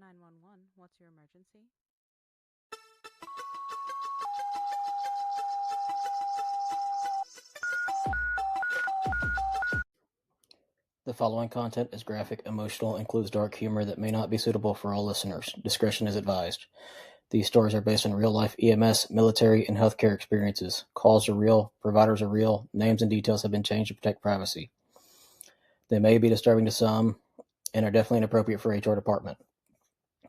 911, what's your emergency? The following content is graphic, emotional, includes dark humor that may not be suitable for all listeners. Discretion is advised. These stories are based on real-life EMS, military, and healthcare experiences. Calls are real, providers are real, names and details have been changed to protect privacy. They may be disturbing to some and are definitely inappropriate for HR department.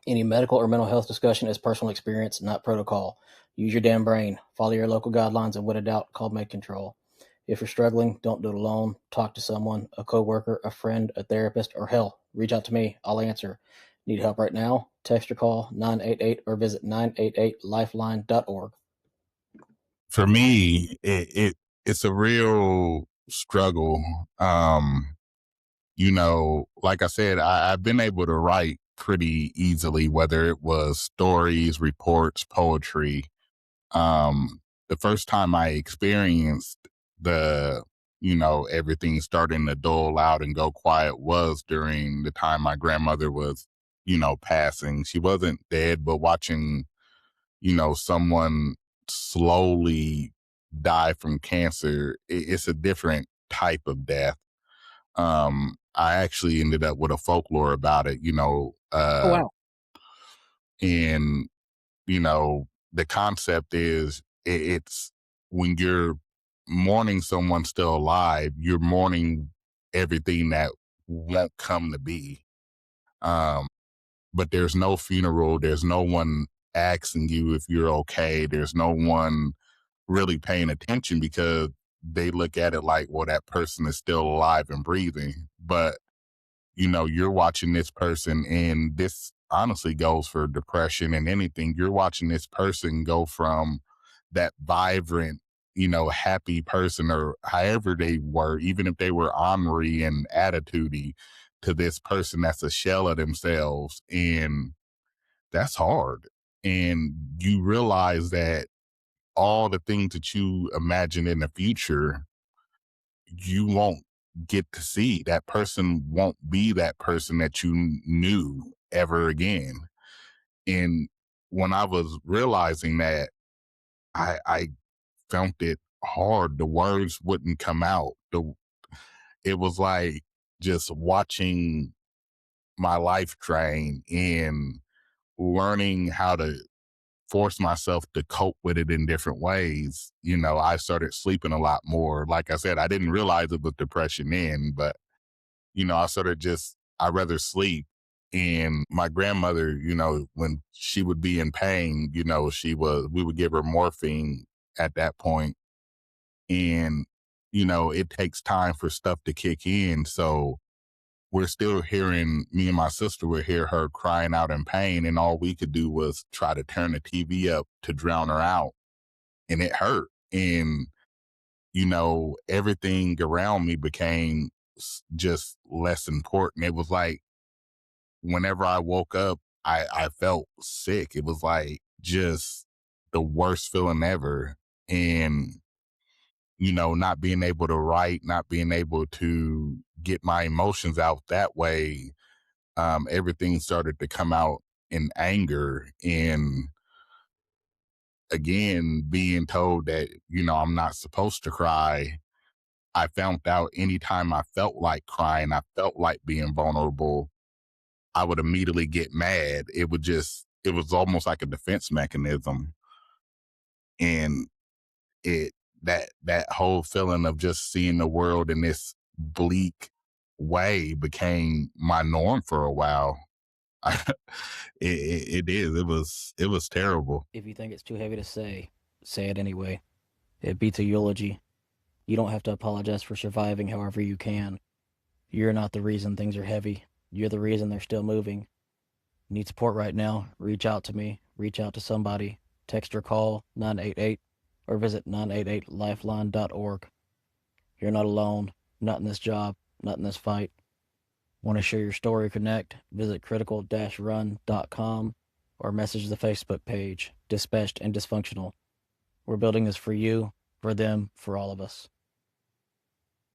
Any medical or mental health discussion is personal experience, not protocol. Use your damn brain. Follow your local guidelines, and when in doubt, call med control. If you're struggling, don't do it alone. Talk to someone, a coworker, a friend, a therapist, or hell, reach out to me. I'll answer. Need help right now? Text or call 988 or visit 988lifeline.org. For me, it's a real struggle. Like I said, I've been able to write pretty easily, whether it was stories, reports, poetry. The first time I experienced everything starting to dull out and go quiet was during the time my grandmother was, passing. She wasn't dead, but watching, someone slowly die from cancer, it's a different type of death. I actually ended up with a folklore about it, Oh, wow. and the concept is it's when you're mourning someone still alive, you're mourning everything that won't come to be. But there's no funeral. There's no one asking you if you're okay. There's no one really paying attention because they look at it like, well, that person is still alive and breathing. But you're watching this person, and this honestly goes for depression and anything. You're watching this person go from that vibrant, happy person, or however they were, even if they were ornery and attitudey, to this person that's a shell of themselves. And that's hard. And you realize that all the things that you imagine in the future, you won't get to see. That person won't be that person that you knew ever again. And when I was realizing that, I found it hard. The words wouldn't come out. It was like just watching my life drain and learning how to force myself to cope with it in different ways. I started sleeping a lot more. Like I said, I didn't realize it was depression then, but I'd rather sleep. And my grandmother, when she would be in pain, we would give her morphine at that point. And, it takes time for stuff to kick in. So we're still hearing, me and my sister would hear her crying out in pain. And all we could do was try to turn the TV up to drown her out. And it hurt. And, everything around me became just less important. It was like whenever I woke up, I felt sick. It was like just the worst feeling ever. And, not being able to write, not being able to get my emotions out that way, everything started to come out in anger. And again, being told that, I'm not supposed to cry, I found out anytime I felt like crying, I felt like being vulnerable, I would immediately get mad. It was almost like a defense mechanism. And it, that whole feeling of just seeing the world in this bleak way became my norm for a while. It was terrible. If you think it's too heavy to say it anyway. It beats a eulogy. You don't have to apologize for surviving however you can. You're not the reason things are heavy. You're the reason they're still moving. Need support right now? Reach out to me. Reach out to somebody. Text or call 988 or visit 988lifeline.org. You're not alone. Not in this job. Not in this fight. Want to share your story or connect? Visit critical-run.com or message the Facebook page, Dispatched and Dysfunctional. We're building this for you, for them, for all of us.